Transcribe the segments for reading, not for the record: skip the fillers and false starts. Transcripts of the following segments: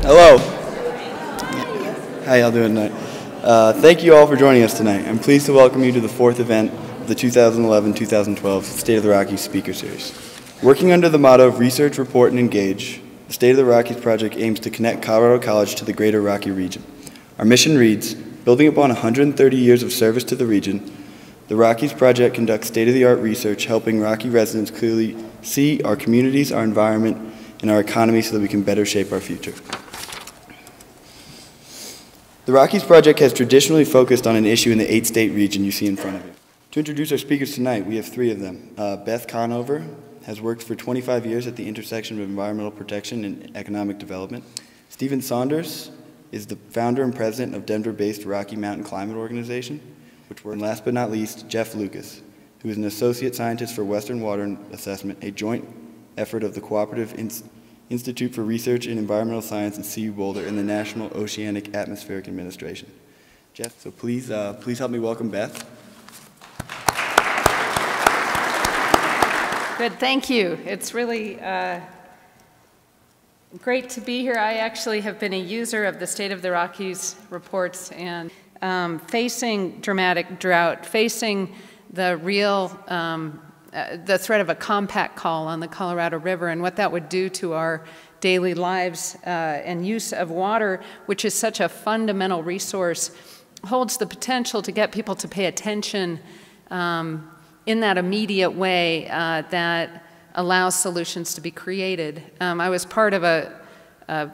Hello. How y'all doing tonight? Thank you all for joining us tonight. I'm pleased to welcome you to the fourth event of the 2011-2012 State of the Rockies Speaker Series. Working under the motto of Research, Report, and Engage, the State of the Rockies project aims to connect Colorado College to the greater Rocky region. Our mission reads, building upon 130 years of service to the region, the Rockies project conducts state-of-the-art research helping Rocky residents clearly see our communities, our environment, and our economy so that we can better shape our future. The Rockies project has traditionally focused on an issue in the 8-state region you see in front of you. To introduce our speakers tonight, we have three of them. Beth Conover has worked for 25 years at the intersection of environmental protection and economic development. Stephen Saunders is the founder and president of Denver-based Rocky Mountain Climate Organization, and last but not least, Jeff Lucas, who is an associate scientist for Western Water Assessment, a joint effort of the Cooperative Institute for Research in Environmental Science and CU Boulder and the National Oceanic Atmospheric Administration. Jeff, so please help me welcome Beth. Good, thank you. It's really great to be here. I actually have been a user of the State of the Rockies reports, and facing dramatic drought, facing the real the threat of a compact call on the Colorado River and what that would do to our daily lives and use of water, which is such a fundamental resource, holds the potential to get people to pay attention in that immediate way that allows solutions to be created. I was part of a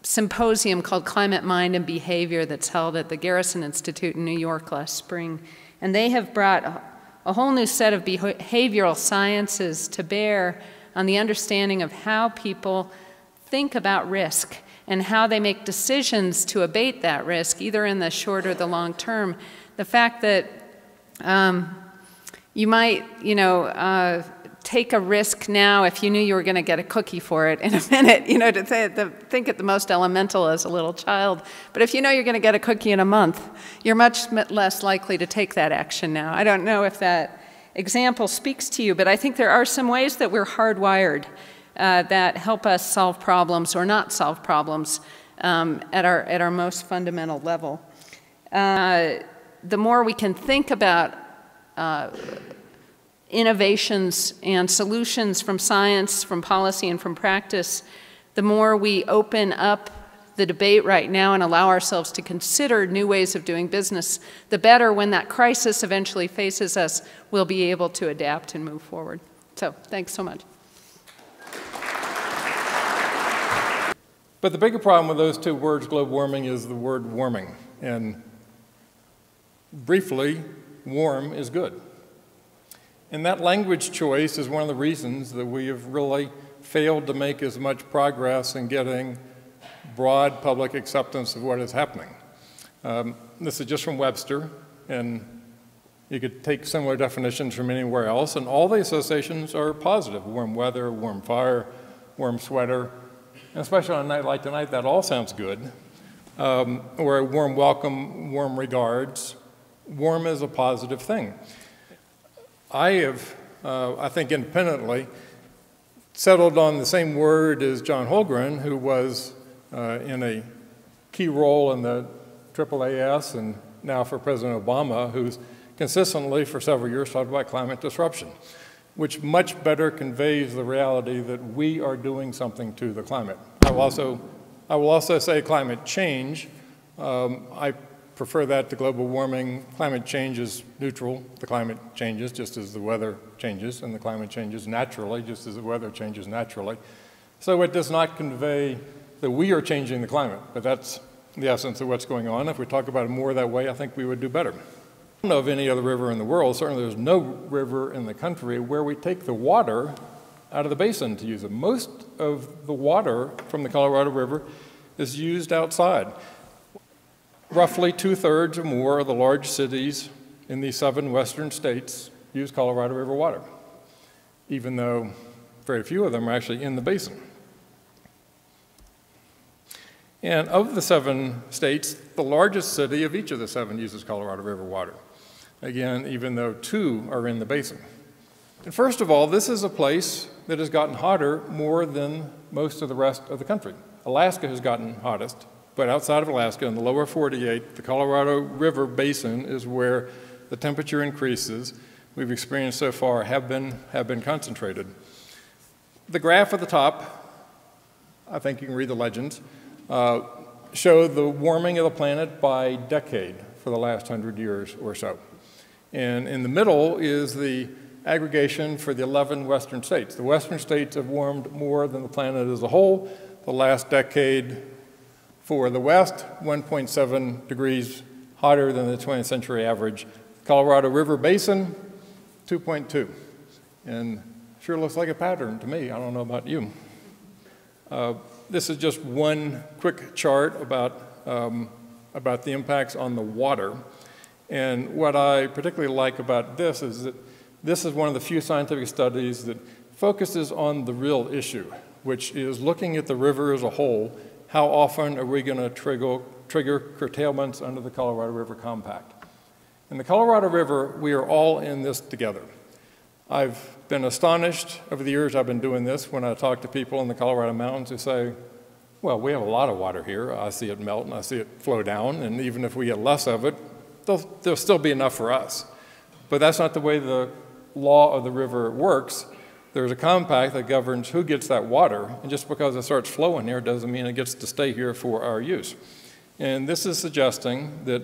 symposium called Climate Mind and Behavior that's held at the Garrison Institute in New York last spring, and they have brought a whole new set of behavioral sciences to bear on the understanding of how people think about risk and how they make decisions to abate that risk, either in the short or the long term. The fact that you might, take a risk now if you knew you were going to get a cookie for it in a minute, to think at the most elemental as a little child. But if you know you're going to get a cookie in a month, you're much less likely to take that action now. I don't know if that example speaks to you, but I think there are some ways that we're hardwired that help us solve problems or not solve problems at our most fundamental level. The more we can think about innovations and solutions from science, from policy, and from practice, the more we open up the debate right now and allow ourselves to consider new ways of doing business, the better when that crisis eventually faces us, we'll be able to adapt and move forward. So, thanks so much. But the bigger problem with those two words, global warming, is the word warming. And briefly, warm is good. And that language choice is one of the reasons that we have really failed to make as much progress in getting broad public acceptance of what is happening. This is just from Webster, and you could take similar definitions from anywhere else, and all the associations are positive. Warm weather, warm fire, warm sweater, and especially on a night like tonight, that all sounds good. Or a warm welcome, warm regards. Warm is a positive thing. I have, I think independently, settled on the same word as John Holmgren, who was in a key role in the AAAS and now for President Obama, who's consistently for several years talked about climate disruption, which much better conveys the reality that we are doing something to the climate. I will also say climate change. I prefer that to global warming. Climate change is neutral. The climate changes just as the weather changes, and the climate changes naturally just as the weather changes naturally. So it does not convey that we are changing the climate, but that's the essence of what's going on. If we talk about it more that way, I think we would do better. I don't know of any other river in the world, certainly there's no river in the country where we take the water out of the basin to use it. Most of the water from the Colorado River is used outside. Roughly 2/3 or more of the large cities in these 7 western states use Colorado River water, even though very few of them are actually in the basin. And of the 7 states, the largest city of each of the 7 uses Colorado River water. Again, even though 2 are in the basin. And first of all, this is a place that has gotten hotter more than most of the rest of the country. Alaska has gotten hottest, but outside of Alaska, in the lower 48, the Colorado River Basin is where the temperature increases we've experienced so far have been concentrated. The graph at the top, I think you can read the legends, show the warming of the planet by decade for the last 100 years or so. And in the middle is the aggregation for the 11 western states. The western states have warmed more than the planet as a whole. The last decade for the West, 1.7 degrees hotter than the 20th century average. Colorado River Basin, 2.2. And sure looks like a pattern to me. I don't know about you. This is just one quick chart about the impacts on the water. And what I particularly like about this is that this is one of the few scientific studies that focuses on the real issue, which is looking at the river as a whole. How often are we going to trigger curtailments under the Colorado River Compact? In the Colorado River, we are all in this together. I've been astonished over the years I've been doing this when I talk to people in the Colorado mountains who say, well, we have a lot of water here. I see it melt and I see it flow down, and even if we get less of it, there'll still be enough for us. But that's not the way the law of the river works. There's a compact that governs who gets that water, and just because it starts flowing here doesn't mean it gets to stay here for our use. And this is suggesting that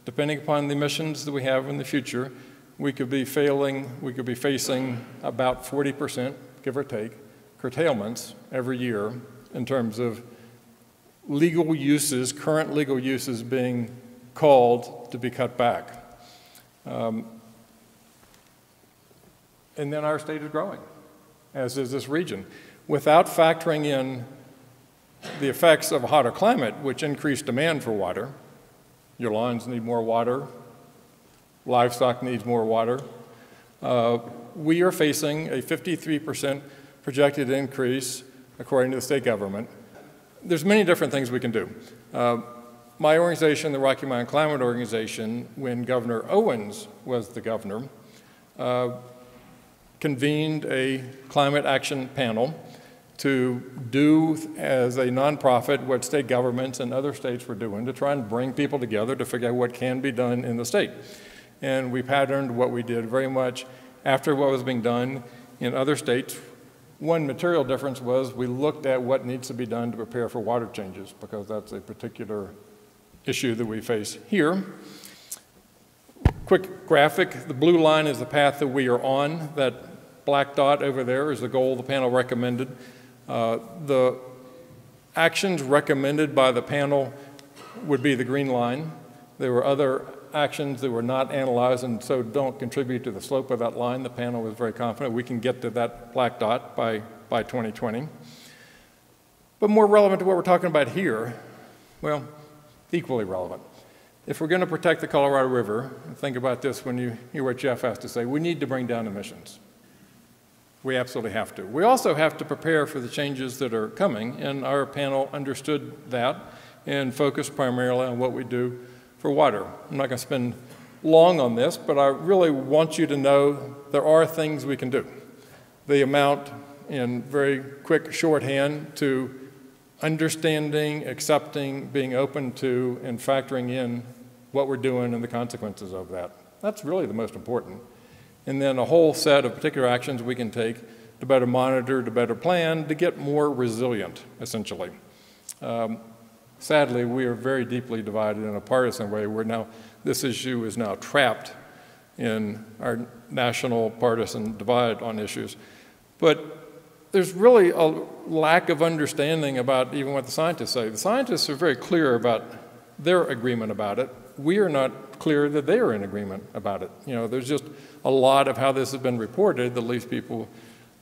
depending upon the emissions that we have in the future, we could be facing about 40%, give or take, curtailments every year in terms of legal uses, current legal uses being called to be cut back. And then our state is growing, as is this region, without factoring in the effects of a hotter climate, which increase demand for water. Your lawns need more water. Livestock needs more water. We are facing a 53% projected increase, according to the state government. There's many different things we can do. My organization, the Rocky Mountain Climate Organization, when Governor Owens was the governor, convened a climate action panel to do as a nonprofit what state governments and other states were doing to try and bring people together to figure out what can be done in the state. And we patterned what we did very much after what was being done in other states. One material difference was we looked at what needs to be done to prepare for water changes, because that's a particular issue that we face here. Quick graphic, the blue line is the path that we are on. That black dot over there is the goal the panel recommended. The actions recommended by the panel would be the green line. There were other actions that were not analyzed and so don't contribute to the slope of that line. The panel was very confident we can get to that black dot by 2020. But more relevant to what we're talking about here, well, equally relevant. If we're going to protect the Colorado River, and think about this when you hear what Jeff has to say, we need to bring down emissions. We absolutely have to. We also have to prepare for the changes that are coming, and our panel understood that and focused primarily on what we do for water. I'm not going to spend long on this, but I really want you to know there are things we can do. They amount in very quick shorthand to understanding, accepting, being open to, and factoring in what we're doing and the consequences of that. That's really the most important. And then a whole set of particular actions we can take to better monitor, to better plan, to get more resilient, essentially. Sadly, we are very deeply divided in a partisan way where now this issue is now trapped in our national partisan divide on issues. But there's really a lack of understanding about even what the scientists say. The scientists are very clear about their agreement about it. We are not clear that they are in agreement about it. You know, there's just a lot of how this has been reported that leaves people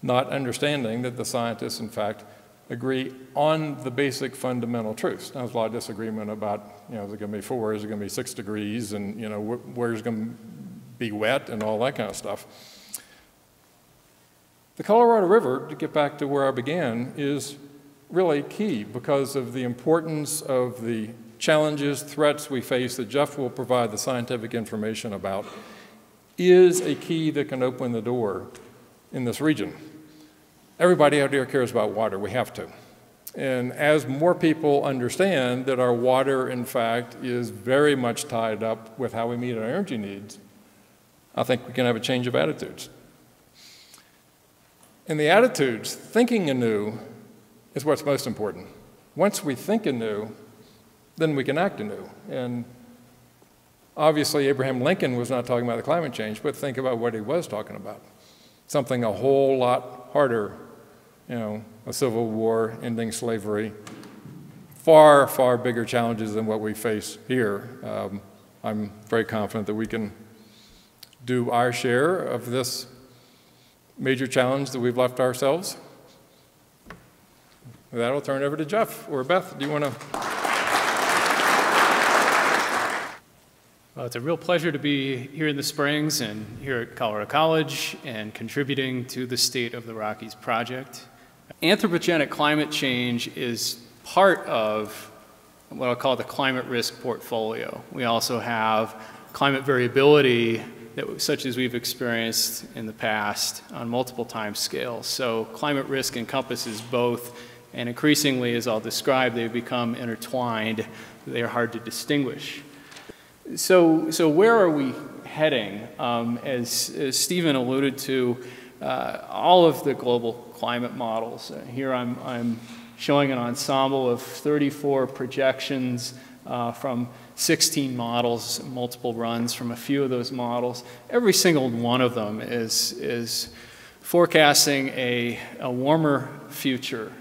not understanding that the scientists, in fact, agree on the basic fundamental truths. Now, there's a lot of disagreement about, you know, is it going to be 4, is it going to be 6 degrees, and, you know, where's it going to be wet and all that kind of stuff. The Colorado River, to get back to where I began, is really key because of the importance of the challenges, threats we face that Jeff will provide the scientific information about, is a key that can open the door in this region. Everybody out there cares about water. We have to. And as more people understand that our water, in fact, is very much tied up with how we meet our energy needs, I think we can have a change of attitudes. And the attitudes, thinking anew, is what's most important. Once we think anew, then we can act anew. And obviously, Abraham Lincoln was not talking about the climate change, but think about what he was talking about. Something a whole lot harder, a civil war, ending slavery, far, far bigger challenges than what we face here. I'm very confident that we can do our share of this major challenge that we've left ourselves. With that, I'll turn it over to Jeff or Beth. Do you want to? Well, it's a real pleasure to be here in the Springs and here at Colorado College and contributing to the State of the Rockies project. Anthropogenic climate change is part of what I'll call the climate risk portfolio. We also have climate variability such as we've experienced in the past on multiple time scales. So climate risk encompasses both, and increasingly, as I'll describe, they've become intertwined. They are hard to distinguish. So where are we heading? As Stephen alluded to, all of the global climate models. Here I'm showing an ensemble of 34 projections from 16 models, multiple runs from a few of those models. Every single one of them is forecasting a warmer future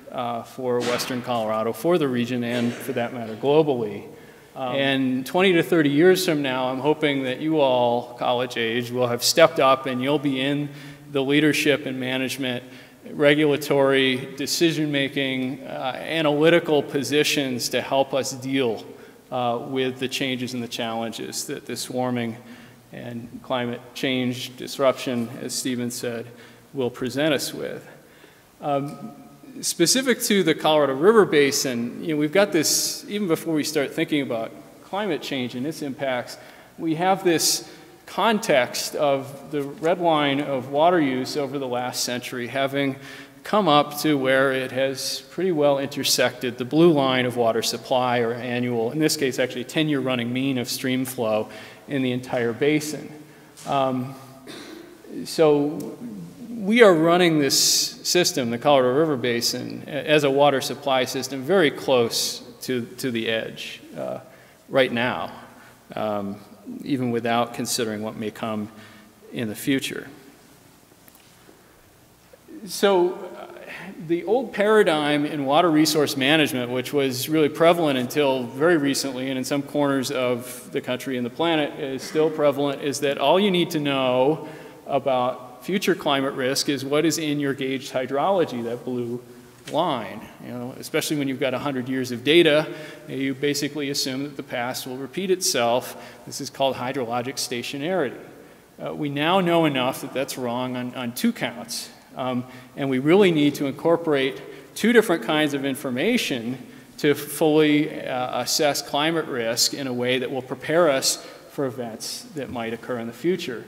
for Western Colorado, for the region, and for that matter, globally. And 20 to 30 years from now, I'm hoping that you all, college age, will have stepped up and you'll be in the leadership and management, regulatory, decision-making, analytical positions to help us deal with the changes and the challenges that this warming and climate change disruption, as Stephen said, will present us with. Specific to the Colorado River Basin, we've got this, even before we start thinking about climate change and its impacts, we have this context of the red line of water use over the last century having come up to where it has pretty well intersected the blue line of water supply, or annual, in this case actually 10-year running mean of stream flow in the entire basin. So we are running this system, the Colorado River Basin, as a water supply system very close to the edge right now, even without considering what may come in the future. So the old paradigm in water resource management, which was really prevalent until very recently, and in some corners of the country and the planet is still prevalent, is that all you need to know about future climate risk is what is in your gauged hydrology, that blue line. Especially when you've got 100 years of data, you basically assume that the past will repeat itself. This is called hydrologic stationarity. We now know enough that that's wrong on two counts. And we really need to incorporate two different kinds of information to fully assess climate risk in a way that will prepare us for events that might occur in the future.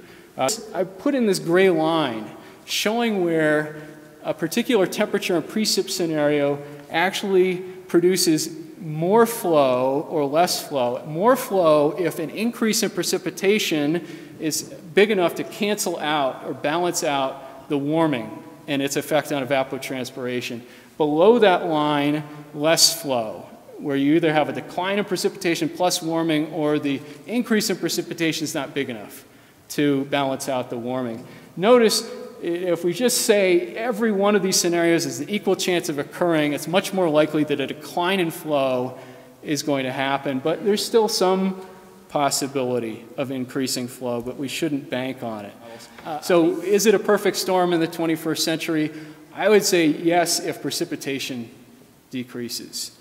I put in this gray line showing where a particular temperature and precip scenario actually produces more flow or less flow. More flow if an increase in precipitation is big enough to cancel out or balance out the warming and its effect on evapotranspiration. Below that line, less flow, where you either have a decline in precipitation plus warming, or the increase in precipitation is not big enough to balance out the warming. Notice, if we just say every one of these scenarios is an equal chance of occurring, it's much more likely that a decline in flow is going to happen, but there's still some possibility of increasing flow, but we shouldn't bank on it. So is it a perfect storm in the 21st century? I would say yes, if precipitation decreases.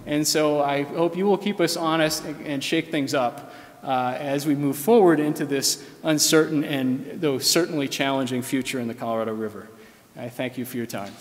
And so I hope you will keep us honest and shake things up as we move forward into this uncertain and though certainly challenging future in the Colorado River. I thank you for your time.